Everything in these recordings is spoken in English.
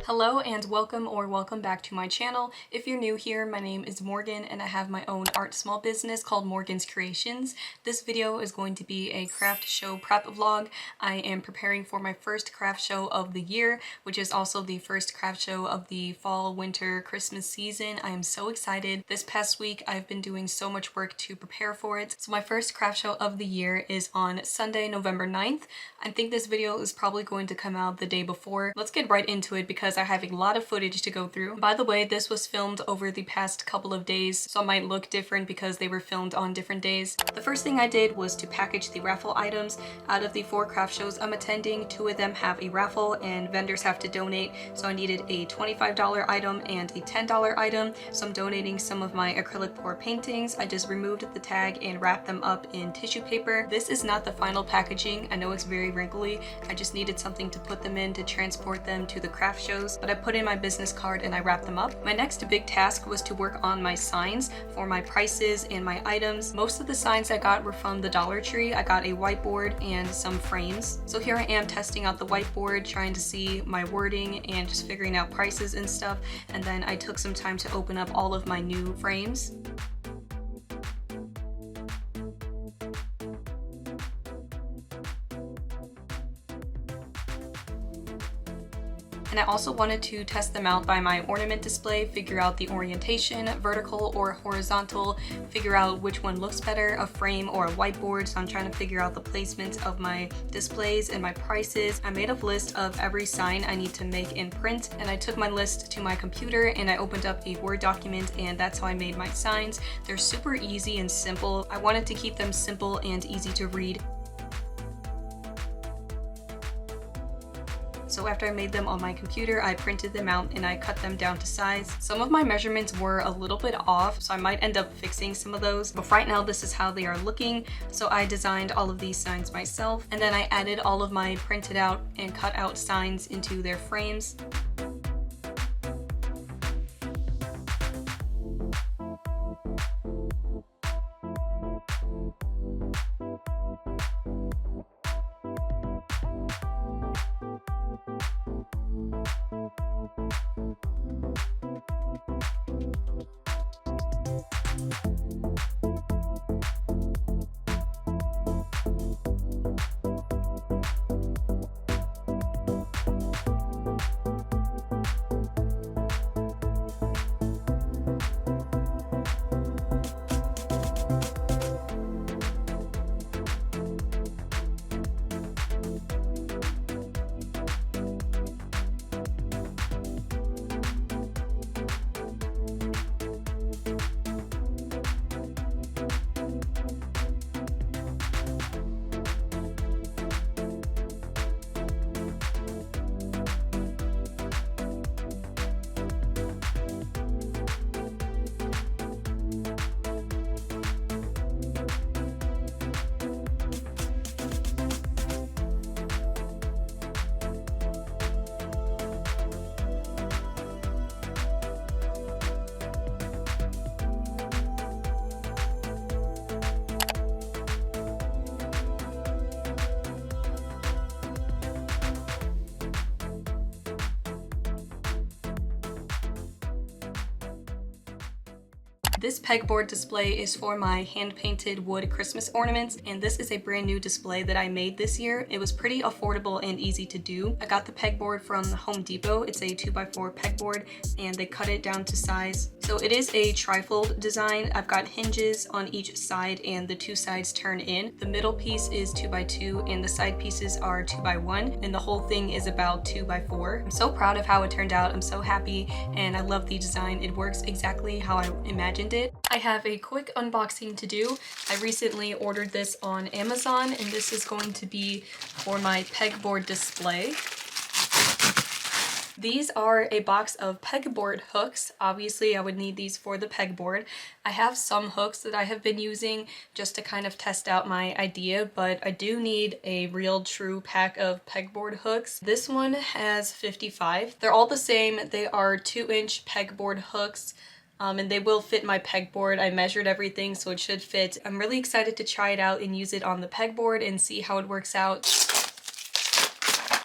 Hello and welcome back to my channel. If you're new here, my name is Morgan and I have my own art small business called Morgan's Creations. This video is going to be a craft show prep vlog. I am preparing for my first craft show of the year, which is also the first craft show of the fall, winter, Christmas season. I am so excited. This past week I've been doing so much work to prepare for it. So my first craft show of the year is on Sunday, November 9th. I think this video is probably going to come out the day before. Let's get right into it because I have a lot of footage to go through. By the way, this was filmed over the past couple of days, so it might look different because they were filmed on different days. The first thing I did was to package the raffle items. Out of the 4 craft shows I'm attending, 2 of them have a raffle and vendors have to donate, so I needed a $25 item and a $10 item, so I'm donating some of my acrylic pour paintings. I just removed the tag and wrapped them up in tissue paper. This is not the final packaging. I know it's very wrinkly. I just needed something to put them in to transport them to the craft shows, but I put in my business card and I wrapped them up. My next big task was to work on my signs for my prices and my items. Most of the signs I got were from the Dollar Tree. I got a whiteboard and some frames. So here I am testing out the whiteboard, trying to see my wording and just figuring out prices and stuff. And then I took some time to open up all of my new frames. And I also wanted to test them out by my ornament display, figure out the orientation, vertical or horizontal, figure out which one looks better, a frame or a whiteboard. So I'm trying to figure out the placement of my displays and my prices. I made a list of every sign I need to make in print, and I took my list to my computer and I opened up a Word document, and that's how I made my signs. They're super easy and simple. I wanted to keep them simple and easy to read. So after I made them on my computer, I printed them out and I cut them down to size. Some of my measurements were a little bit off, so I might end up fixing some of those. But right now, this is how they are looking. So I designed all of these signs myself, and then I added all of my printed out and cut out signs into their frames. This pegboard display is for my hand-painted wood Christmas ornaments, and this is a brand new display that I made this year. It was pretty affordable and easy to do. I got the pegboard from Home Depot. It's a 2x4 pegboard, and they cut it down to size. So it is a trifold design. I've got hinges on each side and the 2 sides turn in. The middle piece is 2x2 and the side pieces are 2x1, and the whole thing is about 2x4. I'm so proud of how it turned out. I'm so happy and I love the design. It works exactly how I imagined it. I have a quick unboxing to do. I recently ordered this on Amazon, and this is going to be for my pegboard display. These are a box of pegboard hooks. Obviously, I would need these for the pegboard. I have some hooks that I have been using just to kind of test out my idea, but I do need a real true pack of pegboard hooks. This one has 55. They're all the same. They are 2-inch pegboard hooks. And they will fit my pegboard. I measured everything, so it should fit. I'm really excited to try it out and use it on the pegboard and see how it works out.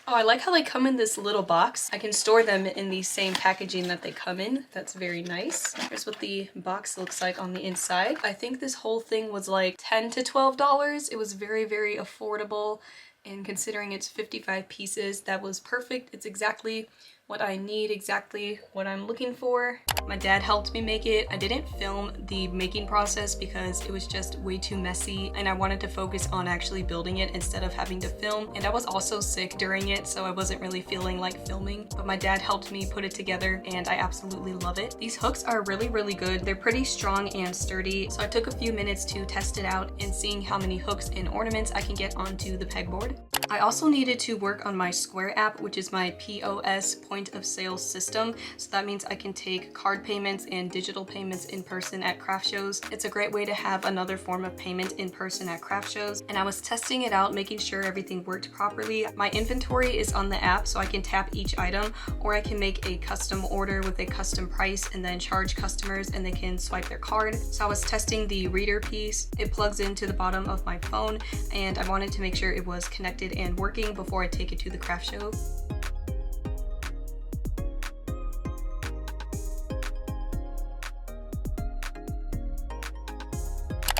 Oh, I like how they come in this little box. I can store them in the same packaging that they come in. That's very nice. Here's what the box looks like on the inside. I think this whole thing was like $10 to $12. It was very, very affordable. And considering it's 55 pieces, that was perfect. It's exactly what I need, exactly what I'm looking for. My dad helped me make it. I didn't film the making process because it was just way too messy and I wanted to focus on actually building it instead of having to film. And I was also sick during it, so I wasn't really feeling like filming, but my dad helped me put it together and I absolutely love it. These hooks are really, really good. They're pretty strong and sturdy, so I took a few minutes to test it out and seeing how many hooks and ornaments I can get onto the pegboard. I also needed to work on my Square app, which is my POS, point of sale system. So that means I can take card payments and digital payments in person at craft shows. It's a great way to have another form of payment in person at craft shows. And I was testing it out, making sure everything worked properly. My inventory is on the app, so I can tap each item, or I can make a custom order with a custom price and then charge customers and they can swipe their card. So I was testing the reader piece. It plugs into the bottom of my phone and I wanted to make sure it was connected and working before I take it to the craft show.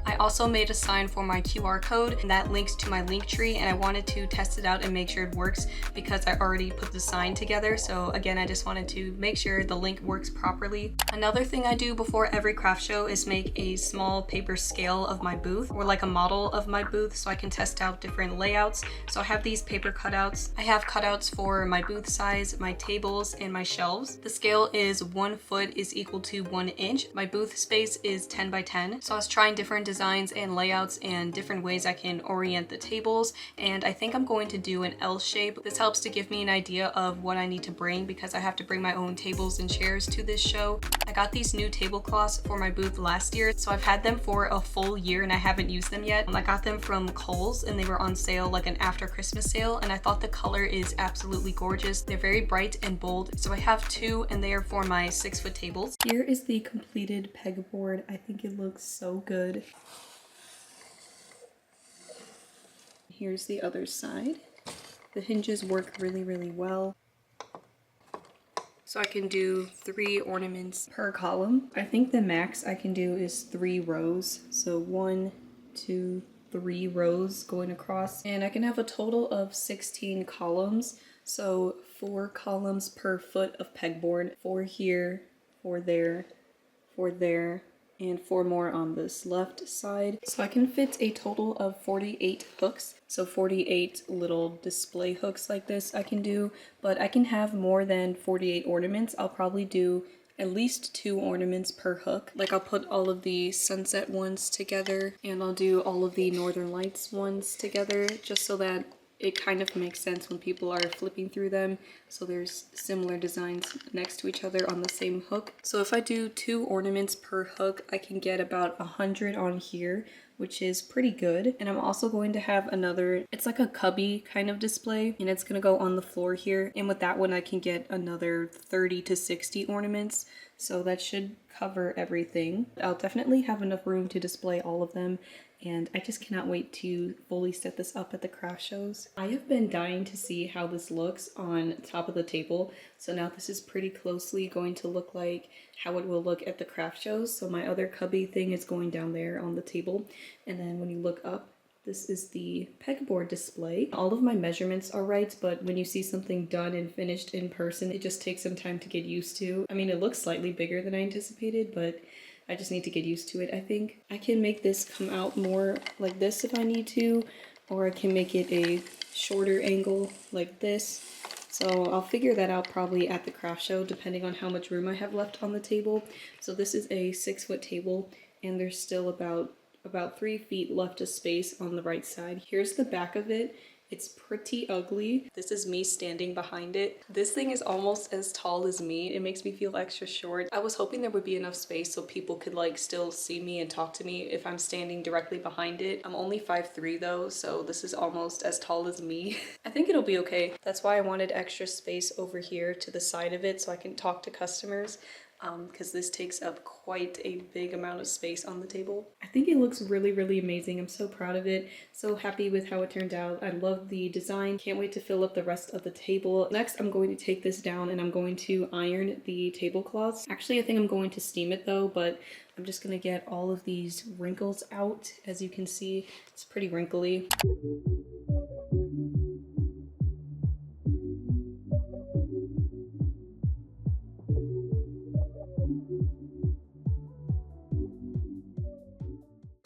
I also made a sign for my QR code and that links to my link tree, and I wanted to test it out and make sure it works because I already put the sign together. So again, I just wanted to make sure the link works properly. Another thing I do before every craft show is make a small paper scale of my booth, or like a model of my booth, so I can test out different layouts. So I have these paper cutouts. I have cutouts for my booth size, my tables, and my shelves. The scale is 1 foot is equal to 1 inch. My booth space is 10 by 10. So I was trying different designs and layouts and different ways I can orient the tables, and I think I'm going to do an L shape. This helps to give me an idea of what I need to bring because I have to bring my own tables and chairs to this show. I got these new tablecloths for my booth last year, so I've had them for a full year and I haven't used them yet. I got them from Kohl's and they were on sale, like an after Christmas sale, and I thought the color is absolutely gorgeous. They're very bright and bold, so I have 2 and they are for my 6-foot tables. Here is the completed pegboard. I think it looks so good. Here's the other side. The hinges work really, really well. So I can do 3 ornaments per column. I think the max I can do is 3 rows. So 1, 2, 3 rows going across. And I can have a total of 16 columns. So 4 columns per foot of pegboard. 4 here, 4 there, 4 there, and 4 more on this left side. So I can fit a total of 48 hooks. So 48 little display hooks like this I can do, but I can have more than 48 ornaments. I'll probably do at least 2 ornaments per hook. Like I'll put all of the sunset ones together and I'll do all of the northern lights ones together just so that it kind of makes sense when people are flipping through them. So there's similar designs next to each other on the same hook. So if I do 2 ornaments per hook, I can get about 100 on here, which is pretty good. And I'm also going to have another, it's like a cubby kind of display, and it's gonna go on the floor here. And with that one, I can get another 30 to 60 ornaments. So that should cover everything. I'll definitely have enough room to display all of them, and I just cannot wait to fully set this up at the craft shows. I have been dying to see how this looks on top of the table, so now this is pretty closely going to look like how it will look at the craft shows. So my other cubby thing is going down there on the table, and then when you look up, this is the pegboard display. All of my measurements are right, but when you see something done and finished in person, it just takes some time to get used to. I mean, it looks slightly bigger than I anticipated, but I just need to get used to it, I think. I can make this come out more like this if I need to, or I can make it a shorter angle like this. So I'll figure that out probably at the craft show, depending on how much room I have left on the table. So this is a 6-foot table, and there's still about 3 feet left of space on the right side. Here's the back of it. It's pretty ugly. This is me standing behind it. This thing is almost as tall as me. It makes me feel extra short. I was hoping there would be enough space so people could like still see me and talk to me if I'm standing directly behind it. I'm only 5'3" though, so this is almost as tall as me. I think it'll be okay. That's why I wanted extra space over here to the side of it so I can talk to customers. because this takes up quite a big amount of space on the table. I think it looks really, really amazing. I'm so proud of it. So happy with how it turned out. I love the design. Can't wait to fill up the rest of the table. Next, I'm going to take this down and I'm going to iron the tablecloths. Actually, I think I'm going to steam it though, but I'm just gonna get all of these wrinkles out. As you can see, it's pretty wrinkly.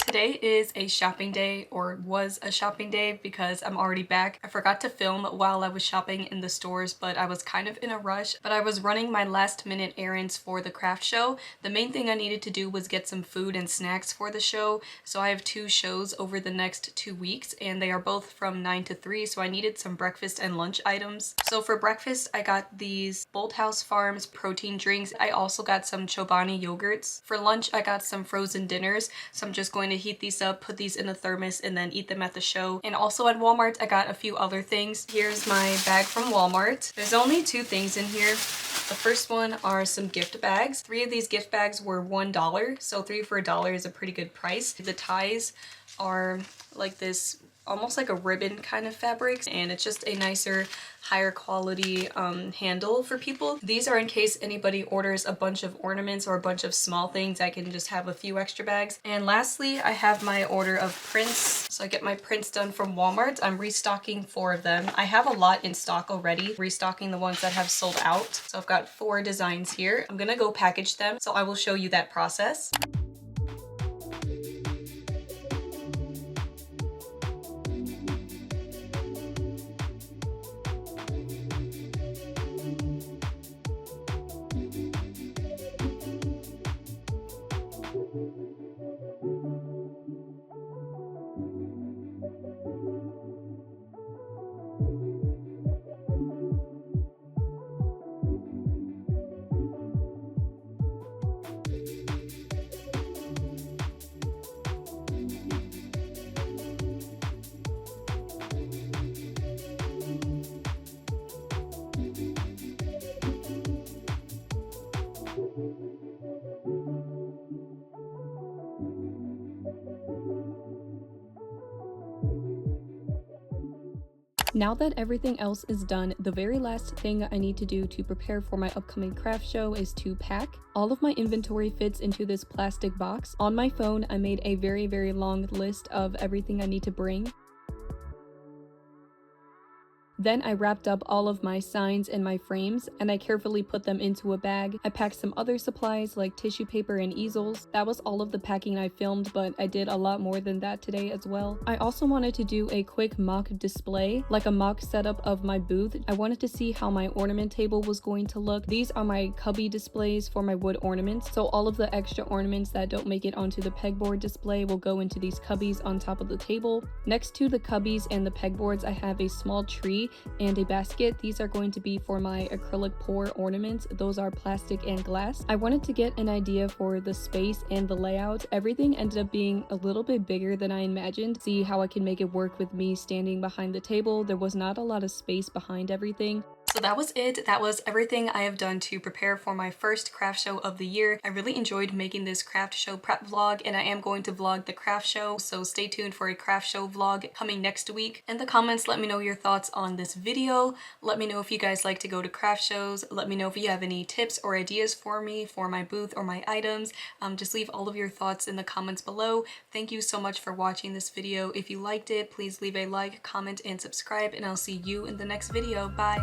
Today is a shopping day, or was a shopping day because I'm already back. I forgot to film while I was shopping in the stores, but I was kind of in a rush. But I was running my last minute errands for the craft show. The main thing I needed to do was get some food and snacks for the show. So I have 2 shows over the next 2 weeks and they are both from 9 to 3. So I needed some breakfast and lunch items. So for breakfast, I got these Bolthouse Farms protein drinks. I also got some Chobani yogurts. For lunch, I got some frozen dinners. So I'm just going to heat these up, put these in a thermos, and then eat them at the show. And also at Walmart, I got a few other things. Here's my bag from Walmart. There's only 2 things in here. The first one are some gift bags. 3 of these gift bags were $1, so 3 for $1 is a pretty good price. The ties are like this, almost like a ribbon kind of fabric, and it's just a nicer, higher quality handle for people. These are in case anybody orders a bunch of ornaments or a bunch of small things. I can just have a few extra bags. And lastly, I have my order of prints. So I get my prints done from Walmart. I'm restocking 4 of them. I have a lot in stock already, restocking the ones that have sold out. So I've got 4 designs here. I'm gonna go package them, so I will show you that process. Now that everything else is done, the very last thing I need to do to prepare for my upcoming craft show is to pack. All of my inventory fits into this plastic box. On my phone, I made a very, very long list of everything I need to bring. Then I wrapped up all of my signs and my frames, and I carefully put them into a bag. I packed some other supplies like tissue paper and easels. That was all of the packing I filmed, but I did a lot more than that today as well. I also wanted to do a quick mock display, like a mock setup of my booth. I wanted to see how my ornament table was going to look. These are my cubby displays for my wood ornaments, so all of the extra ornaments that don't make it onto the pegboard display will go into these cubbies on top of the table. Next to the cubbies and the pegboards, I have a small tree and a basket. These are going to be for my acrylic pour ornaments. Those are plastic and glass. I wanted to get an idea for the space and the layout. Everything ended up being a little bit bigger than I imagined. See how I can make it work with me standing behind the table. There was not a lot of space behind everything. So that was it. That was everything I have done to prepare for my first craft show of the year. I really enjoyed making this craft show prep vlog, and I am going to vlog the craft show, so stay tuned for a craft show vlog coming next week. In the comments, let me know your thoughts on this video. Let me know if you guys like to go to craft shows. Let me know if you have any tips or ideas for me for my booth or my items. Just leave all of your thoughts in the comments below. Thank you so much for watching this video. If you liked it, please leave a like, comment, and subscribe, and I'll see you in the next video. Bye!